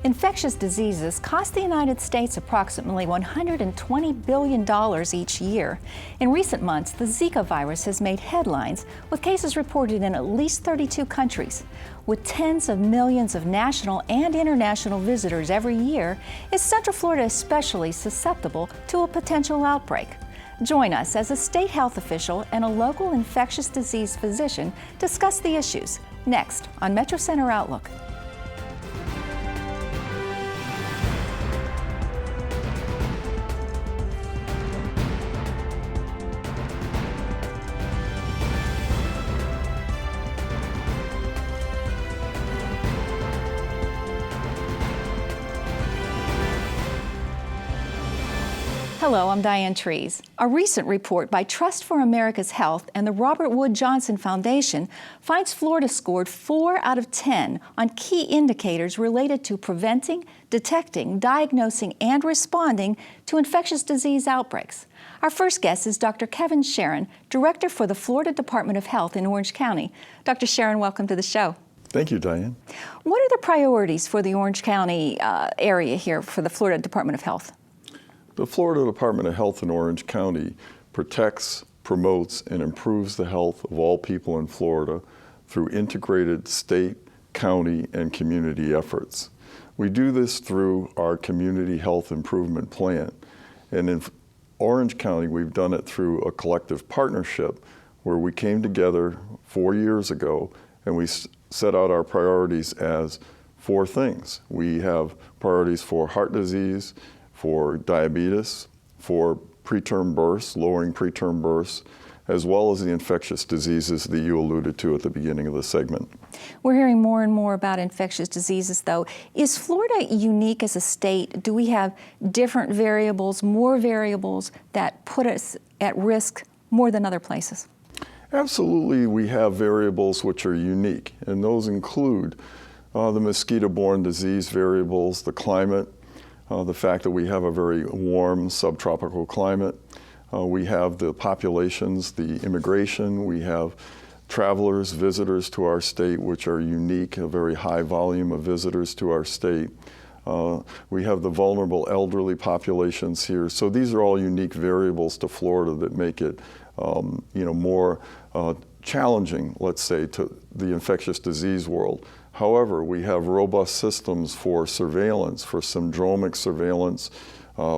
Infectious diseases cost the United States approximately $120 billion each year. In recent months, the Zika virus has made headlines, with cases reported in at least 32 countries. With tens of millions of national and international visitors every year, is Central Florida especially susceptible to a potential outbreak? Join us as a state health official and a local infectious disease physician discuss the issues next on Metro Center Outlook. Hello, I'm Diane Trees. A recent report by Trust for America's Health and the Robert Wood Johnson Foundation finds Florida scored 4 out of 10 on key indicators related to preventing, detecting, diagnosing, and responding to infectious disease outbreaks. Our first guest is Dr. Kevin Sharon, Director for the Florida Department of Health in Orange County. Dr. Sharon, welcome to the show. Thank you, Diane. What are the priorities for the Orange County area here for the Florida Department of Health? The Florida Department of Health in Orange County protects, promotes, and improves the health of all people in Florida through integrated state, county, and community efforts. We do this through our Community Health Improvement Plan. And in Orange County, we've done it through a collective partnership where we came together 4 years ago and we set out our priorities as 4 things. We have priorities for heart disease, for diabetes, for preterm births, lowering preterm births, as well as the infectious diseases that you alluded to at the beginning of the segment. We're hearing more and more about infectious diseases, though. Is Florida unique as a state? Do we have different variables, more variables that put us at risk more than other places? Absolutely, we have variables which are unique, and those include the mosquito-borne disease variables, the climate, the fact that we have a very warm subtropical climate. We have the populations, the immigration. We have travelers, visitors to our state, which are unique, a very high volume of visitors to our state. We have the vulnerable elderly populations here. So these are all unique variables to Florida that make it more challenging, let's say, to the infectious disease world. However, we have robust systems for surveillance, for syndromic surveillance,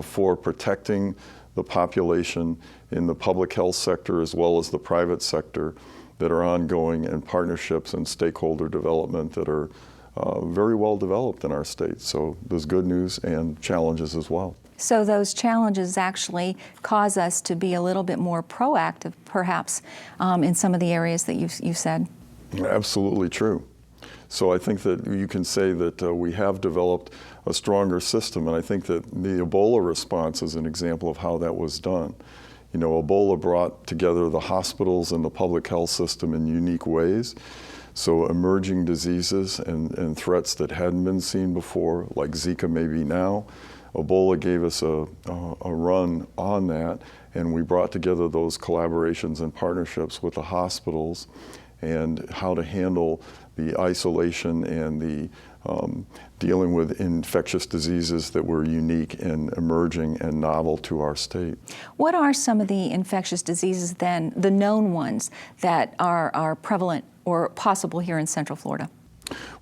for protecting the population in the public health sector as well as the private sector that are ongoing, and partnerships and stakeholder development that are very well developed in our state. So there's good news and challenges as well. So those challenges actually cause us to be a little bit more proactive, perhaps, in some of the areas that you said. Absolutely true. So I think that you can say that we have developed a stronger system, and I think that the Ebola response is an example of how that was done. You know, Ebola brought together the hospitals and the public health system in unique ways. So emerging diseases and threats that hadn't been seen before, like Zika maybe now, Ebola gave us a run on that, and we brought together those collaborations and partnerships with the hospitals and how to handle the isolation and the dealing with infectious diseases that were unique and emerging and novel to our state. What are some of the infectious diseases then, the known ones, that are prevalent or possible here in Central Florida?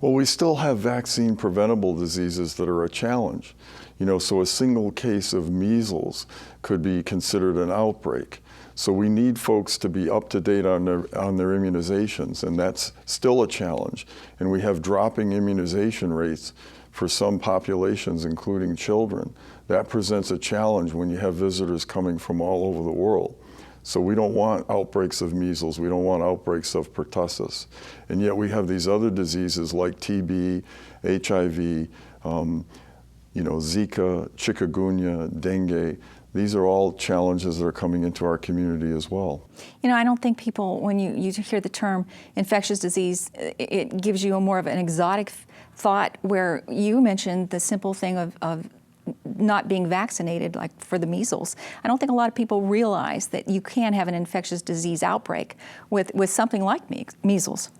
Well, we still have vaccine preventable diseases that are a challenge. You know, so a single case of measles could be considered an outbreak. So we need folks to be up to date on their immunizations, and that's still a challenge. And we have dropping immunization rates for some populations, including children. That presents a challenge when you have visitors coming from all over the world. So we don't want outbreaks of measles, we don't want outbreaks of pertussis. And yet we have these other diseases like TB, HIV, Zika, chikungunya, dengue. These are all challenges that are coming into our community as well. You know, I don't think people, when you hear the term infectious disease, it gives you a more of an exotic thought, where you mentioned the simple thing of not being vaccinated, like for the measles. I don't think a lot of people realize that you can have an infectious disease outbreak with something like measles.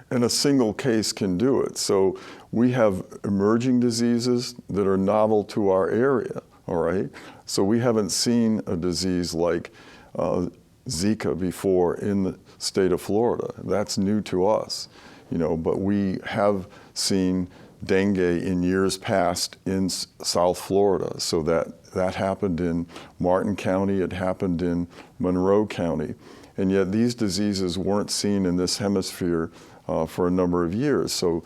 And a single case can do it. So we have emerging diseases that are novel to our area, all right? So we haven't seen a disease like Zika before in the state of Florida. That's new to us, but we have seen dengue in years past in South Florida. So that happened in Martin County, it happened in Monroe County. And yet these diseases weren't seen in this hemisphere for a number of years. So,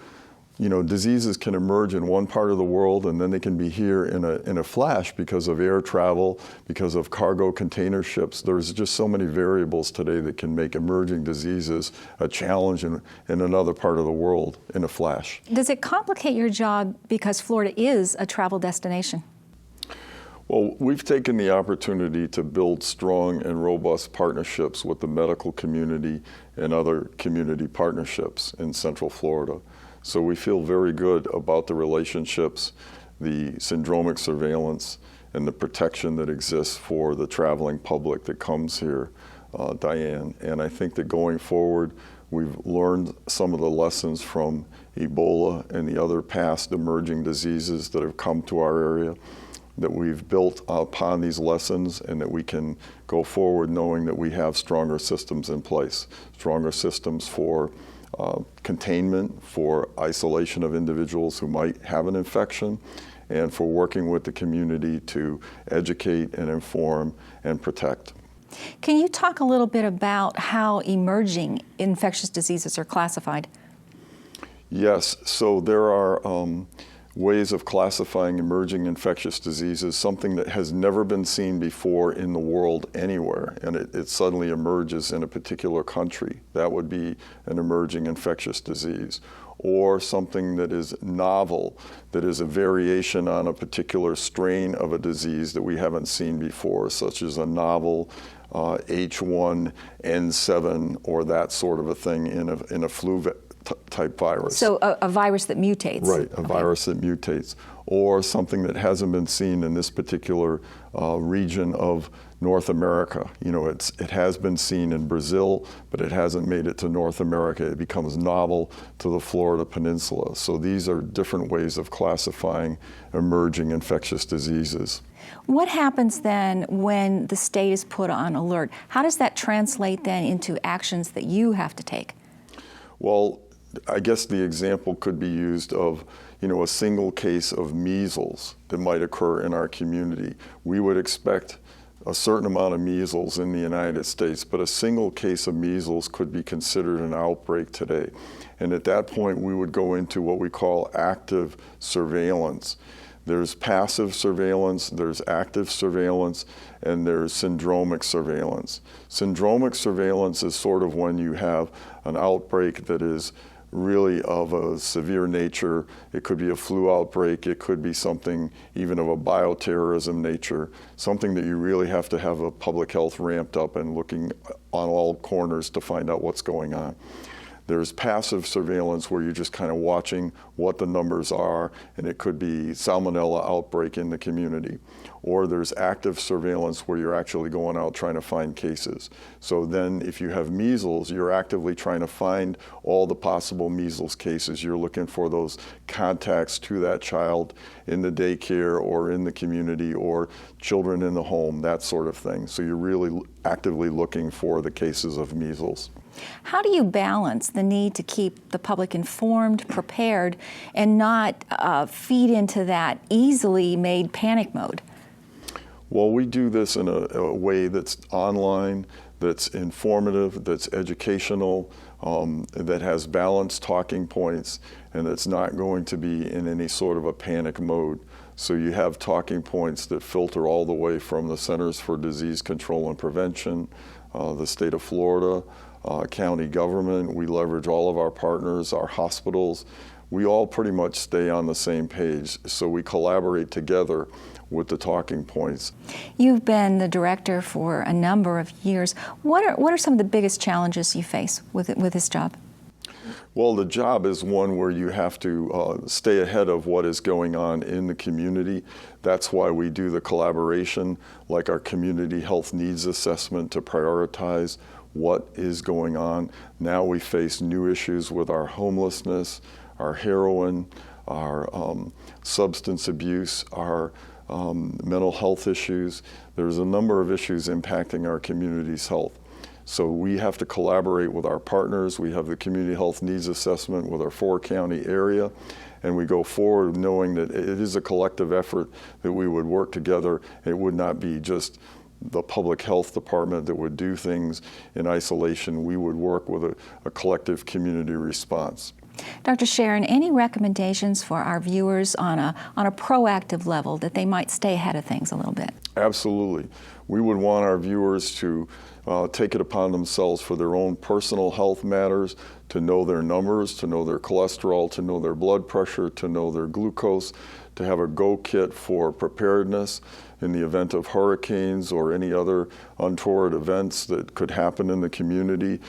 diseases can emerge in one part of the world and then they can be here in a flash because of air travel, because of cargo container ships. There's just so many variables today that can make emerging diseases a challenge in another part of the world in a flash. Does it complicate your job because Florida is a travel destination? Well, we've taken the opportunity to build strong and robust partnerships with the medical community and other community partnerships in Central Florida. So we feel very good about the relationships, the syndromic surveillance, and the protection that exists for the traveling public that comes here, Diane. And I think that going forward, we've learned some of the lessons from Ebola and the other past emerging diseases that have come to our area, that we've built upon these lessons and that we can go forward knowing that we have stronger systems in place, stronger systems for containment, for isolation of individuals who might have an infection, and for working with the community to educate and inform and protect. Can you talk a little bit about how emerging infectious diseases are classified? Yes, so there are ways of classifying emerging infectious diseases, something that has never been seen before in the world anywhere, and it suddenly emerges in a particular country. That would be an emerging infectious disease. Or something that is novel, that is a variation on a particular strain of a disease that we haven't seen before, such as a novel H1N7 or that sort of a thing in a flu type virus. So a virus that mutates. Right, a virus that mutates. Or something that hasn't been seen in this particular region of North America. It has been seen in Brazil, but it hasn't made it to North America. It becomes novel to the Florida Peninsula. So these are different ways of classifying emerging infectious diseases. What happens then when the state is put on alert? How does that translate then into actions that you have to take? Well, I guess the example could be used of, a single case of measles that might occur in our community. We would expect a certain amount of measles in the United States, but a single case of measles could be considered an outbreak today. And at that point, we would go into what we call active surveillance. There's passive surveillance, there's active surveillance, and there's syndromic surveillance. Syndromic surveillance is sort of when you have an outbreak that is really of a severe nature. It could be a flu outbreak, it could be something even of a bioterrorism nature, something that you really have to have a public health ramped up and looking on all corners to find out what's going on. There's passive surveillance where you're just kind of watching what the numbers are, and it could be salmonella outbreak in the community. Or there's active surveillance where you're actually going out trying to find cases. So then if you have measles, you're actively trying to find all the possible measles cases. You're looking for those contacts to that child in the daycare or in the community or children in the home, that sort of thing. So you're really actively looking for the cases of measles. How do you balance the need to keep the public informed, prepared, and not feed into that easily made panic mode? Well, we do this in a way that's online, that's informative, that's educational, that has balanced talking points, and that's not going to be in any sort of a panic mode. So you have talking points that filter all the way from the Centers for Disease Control and Prevention, the state of Florida, county government. We leverage all of our partners, our hospitals. We all pretty much stay on the same page, so we collaborate together with the talking points. You've been the director for a number of years. What are some of the biggest challenges you face with this job? Well, the job is one where you have to stay ahead of what is going on in the community. That's why we do the collaboration, like our community health needs assessment to prioritize what is going on. Now we face new issues with our homelessness, our heroin, our substance abuse, our mental health issues. There's a number of issues impacting our community's health. So we have to collaborate with our partners. We have the Community Health Needs Assessment with our 4-county area, and we go forward knowing that it is a collective effort that we would work together. It would not be just the public health department that would do things in isolation. We would work with a collective community response. Dr. Sharon, any recommendations for our viewers on a proactive level that they might stay ahead of things a little bit? Absolutely. We would want our viewers to take it upon themselves for their own personal health matters, to know their numbers, to know their cholesterol, to know their blood pressure, to know their glucose, to have a go kit for preparedness in the event of hurricanes or any other untoward events that could happen in the community,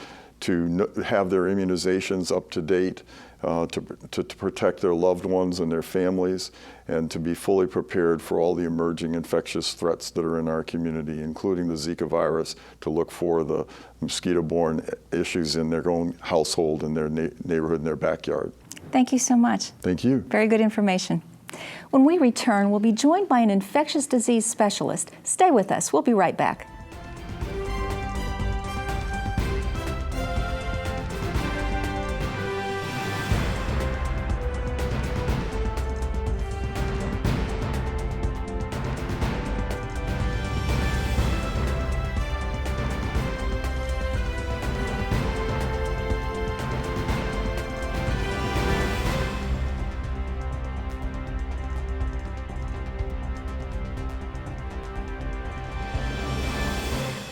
to have their immunizations up to date, to protect their loved ones and their families, and to be fully prepared for all the emerging infectious threats that are in our community, including the Zika virus, to look for the mosquito-borne issues in their own household, in their neighborhood, in their backyard. Thank you so much. Thank you. Very good information. When we return, we'll be joined by an infectious disease specialist. Stay with us. We'll be right back.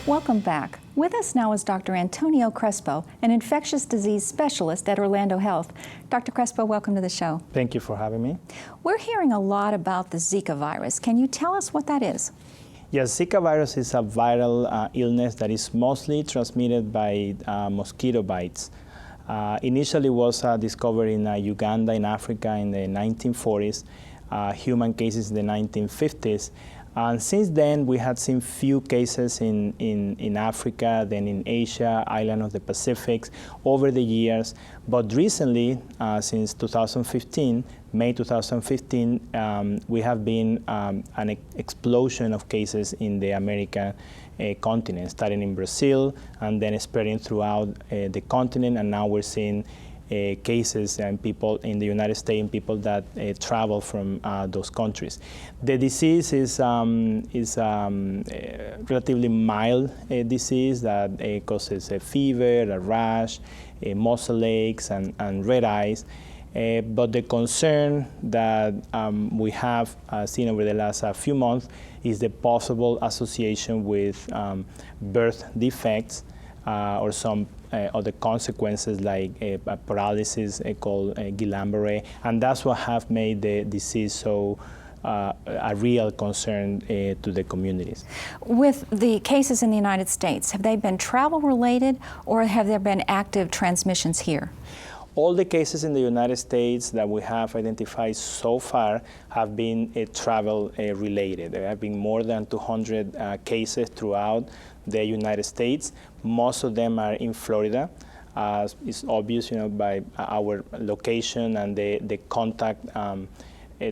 Welcome back. With us now is Dr. Antonio Crespo, an infectious disease specialist at Orlando Health. Dr. Crespo, welcome to the show. Thank you for having me. We're hearing a lot about the Zika virus. Can you tell us what that is? Yes, Zika virus is a viral illness that is mostly transmitted by mosquito bites. Initially was discovered in Uganda in Africa in the 1940s, human cases in the 1950s. And since then, we had seen few cases in Africa, then in Asia, island of the Pacific, over the years. But recently, since 2015, May 2015, we have been an explosion of cases in the American continent, starting in Brazil and then spreading throughout the continent. And now we're seeing cases and people in the United States and people that travel from those countries. The disease is relatively mild disease that causes a fever, a rash, muscle aches, and red eyes. But the concern that we have seen over the last few months is the possible association with birth defects or some other consequences like paralysis called Guillain-Barré, and that's what have made the disease so a real concern to the communities. With the cases in the United States, have they been travel-related or have there been active transmissions here? All the cases in the United States that we have identified so far have been travel-related. There have been more than 200 cases throughout the United States. Most of them are in Florida. It's obvious, by our location and the contact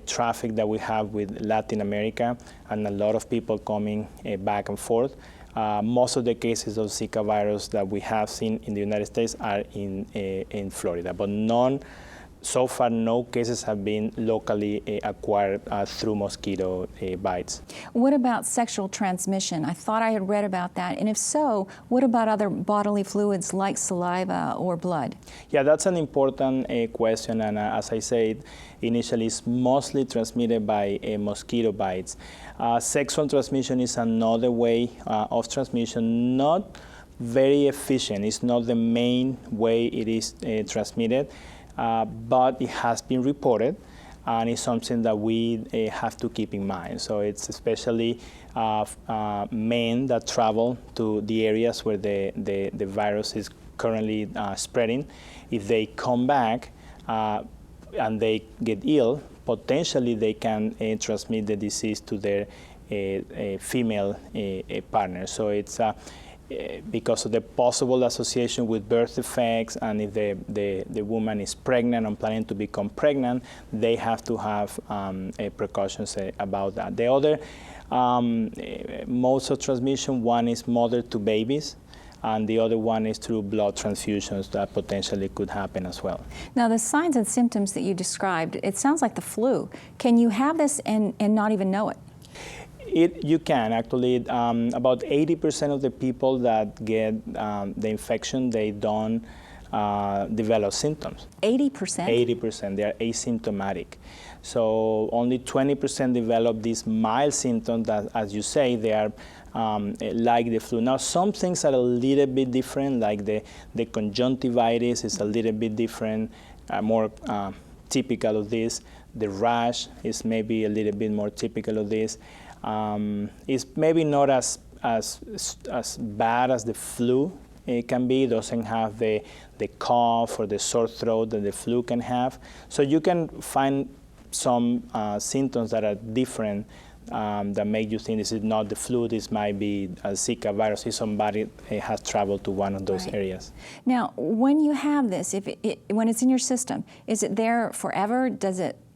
traffic that we have with Latin America, and a lot of people coming back and forth. Most of the cases of Zika virus that we have seen in the United States are in Florida, but so far no cases have been locally acquired through mosquito bites. What about sexual transmission? I thought I had read about that, and if so, what about other bodily fluids like saliva or blood? Yeah, that's an important question, and as I said, initially it's mostly transmitted by mosquito bites. Sexual transmission is another way of transmission, not very efficient. It's not the main way it is transmitted. But it has been reported, and it's something that we have to keep in mind. So it's especially men that travel to the areas where the virus is currently spreading. If they come back and they get ill, potentially they can transmit the disease to their female partner. So it's because of the possible association with birth defects, and if the woman is pregnant and planning to become pregnant, they have to have precautions about that. The other modes of transmission, one is mother to babies, and the other one is through blood transfusions that potentially could happen as well. Now, the signs and symptoms that you described, it sounds like the flu. Can you have this and not even know it? You can actually. About 80% of the people that get the infection, they don't develop symptoms. 80%? 80%, they are asymptomatic. So only 20% develop these mild symptoms that, as you say, they are like the flu. Now, some things are a little bit different, like the conjunctivitis is a little bit different, more typical of this. The rash is maybe a little bit more typical of this. It's maybe not as bad as the flu can be. It doesn't have the cough or the sore throat that the flu can have. So you can find some symptoms that are different that make you think this is not the flu, this might be a Zika virus if somebody has traveled to one of those areas. Now, when you have this, when it's in your system, is it there forever?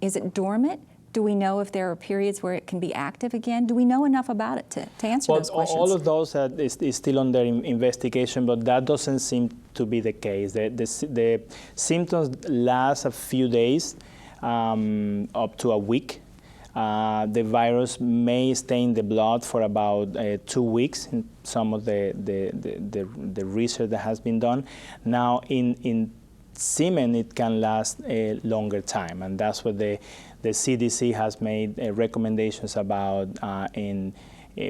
Is it dormant? Do we know if there are periods where it can be active again? Do we know enough about it to answer those questions? All of those is still under investigation, but that doesn't seem to be the case. The symptoms last a few days, up to a week. The virus may stay in the blood for about 2 weeks in some of the research that has been done. Now, in semen, it can last a longer time, and that's what the CDC has made recommendations about in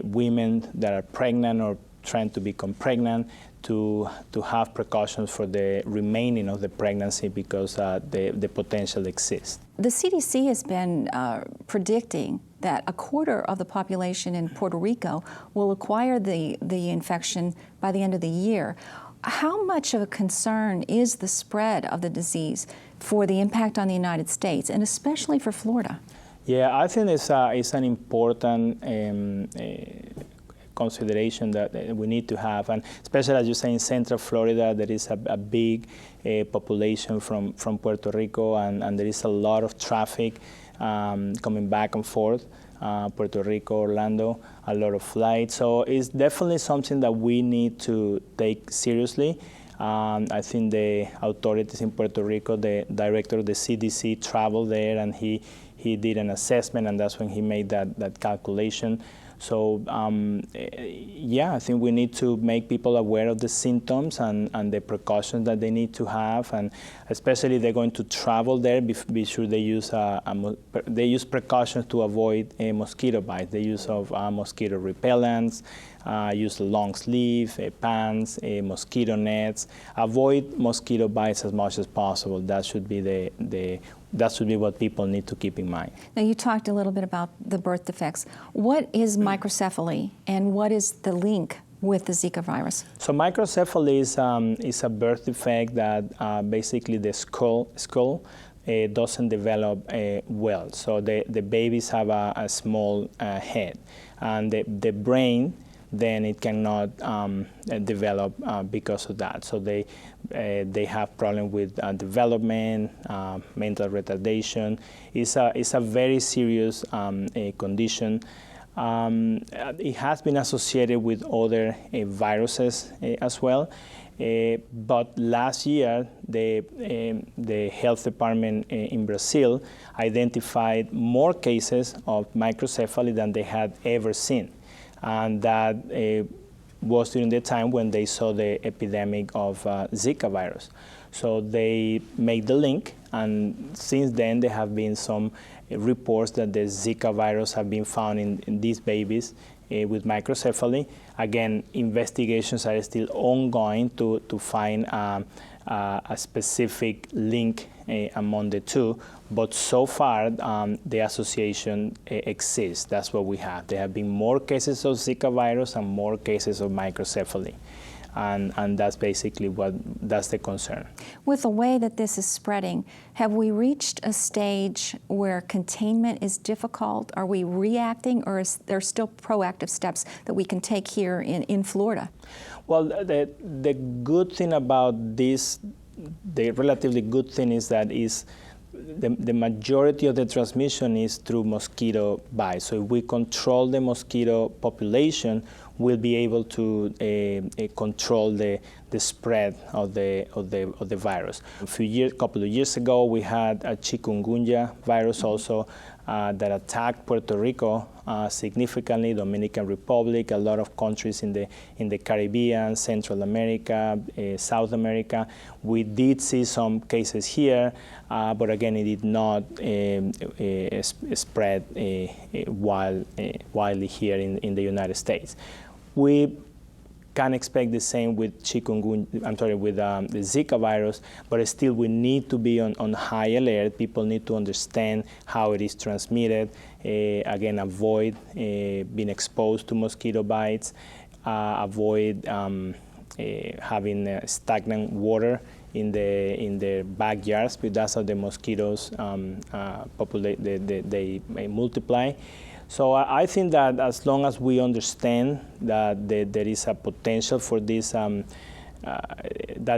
women that are pregnant or trying to become pregnant to have precautions for the remaining of the pregnancy because the potential exists. The CDC has been predicting that a quarter of the population in Puerto Rico will acquire the infection by the end of the year. How much of a concern is the spread of the disease for the impact on the United States, and especially for Florida? Yeah, I think it's an important consideration that we need to have, and especially as you say in Central Florida, there is a big population from Puerto Rico, and there is a lot of traffic coming back and forth. Puerto Rico, Orlando, a lot of flights. So it's definitely something that we need to take seriously. I think the authorities in Puerto Rico, the director of the CDC traveled there, and he did an assessment, and that's when he made that calculation. So yeah, I think we need to make people aware of the symptoms and the precautions that they need to have, and especially if they're going to travel there, be sure they use precautions to avoid a mosquito bite. The use of mosquito repellents, use long sleeve pants, mosquito nets. Avoid mosquito bites as much as possible. That should be that should be what people need to keep in mind. Now, you talked a little bit about the birth defects. What is microcephaly, and what is the link with the Zika virus? So microcephaly is a birth defect that basically the skull doesn't develop well. So the babies have a small head, and the brain, then it cannot develop because of that. So they have problem with development, mental retardation. It's a very serious condition. It has been associated with other viruses as well. But last year, the health department in Brazil identified more cases of microcephaly than they had ever seen. And that was during the time when they saw the epidemic of Zika virus. So they made the link, and since then there have been some reports that the Zika virus have been found in these babies with microcephaly. Again, investigations are still ongoing to find a specific link among the two, but so far the association exists. That's what we have. There have been more cases of Zika virus and more cases of microcephaly. and that's basically that's the concern. With the way that this is spreading, have we reached a stage where containment is difficult? Are we reacting, or is there still proactive steps that we can take here in Florida? Well, the good thing about this, the relatively good thing is that the majority of the transmission is through mosquito bites. So if we control the mosquito population, we'll be able to control the spread of the virus. Couple of years ago, we had a chikungunya virus also that attacked Puerto Rico significantly, Dominican Republic, a lot of countries in the Caribbean, Central America, South America. We did see some cases here, but again, it did not spread widely here in the United States. We can expect the same with the Zika virus, but still we need to be on high alert. People need to understand how it is transmitted. Again, avoid being exposed to mosquito bites, avoid having stagnant water in their backyards, because that's how the mosquitoes they multiply. So I think that as long as we understand that there is a potential for this, that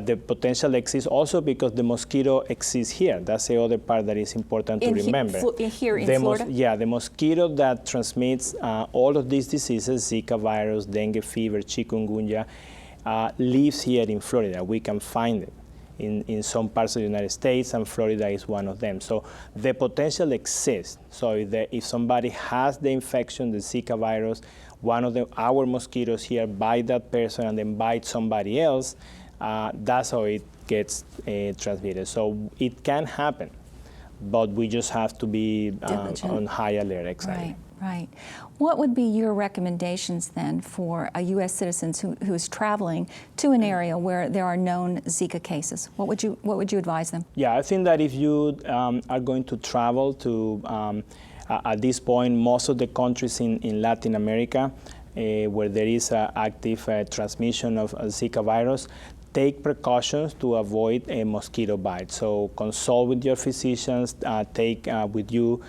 the potential exists also because the mosquito exists here. That's the other part that is important to remember. Here in Florida? The mosquito that transmits all of these diseases, Zika virus, dengue fever, chikungunya, lives here in Florida. We can find it in some parts of the United States, and Florida is one of them. So the potential exists. So if somebody has the infection, the Zika virus, one of our mosquitoes here bite that person and then bite somebody else, that's how it gets transmitted. So it can happen, but we just have to be on high alert. Exactly. Right. What would be your recommendations then for a U.S. citizen who's traveling to an area where there are known Zika cases? What would you advise them? Yeah, I think that if you are going to travel to, at this point, most of the countries in Latin America where there is active transmission of Zika virus, take precautions to avoid a mosquito bite. So consult with your physicians, take with you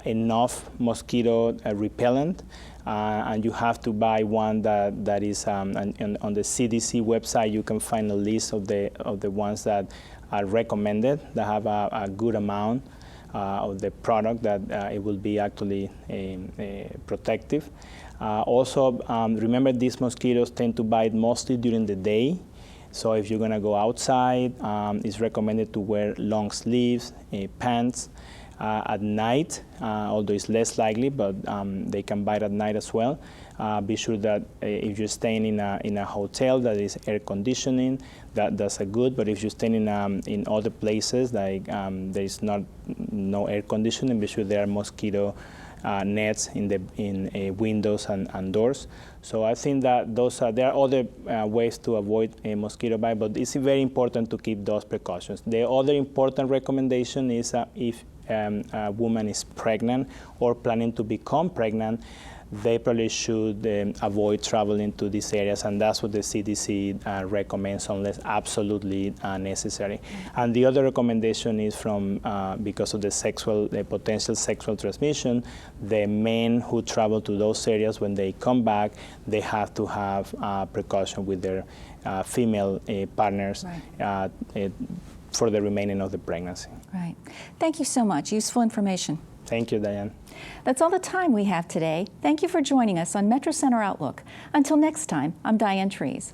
enough mosquito repellent, and you have to buy one that is on the CDC website. You can find a list of the ones that are recommended, that have a good amount of the product, that it will be actually protective. Also, remember, these mosquitoes tend to bite mostly during the day. So if you're going to go outside, it's recommended to wear long sleeves, pants. At night, although it's less likely, but they can bite at night as well. Be sure that if you're staying in a hotel that is air conditioning, that's a good. But if you're staying in other places like there is no air conditioning, be sure there are mosquito nets in windows and doors. So I think that there are other ways to avoid a mosquito bite, but it's very important to keep those precautions. The other important recommendation is if a woman is pregnant or planning to become pregnant, they probably should avoid traveling to these areas, and that's what the CDC recommends unless absolutely necessary. And the other recommendation is from, because of the potential sexual transmission, the men who travel to those areas, when they come back, they have to have precaution with their female partners. Right. For the remaining of the pregnancy. Right. Thank you so much. Useful information. Thank you, Diane. That's all the time we have today. Thank you for joining us on Metro Center Outlook. Until next time, I'm Diane Trees.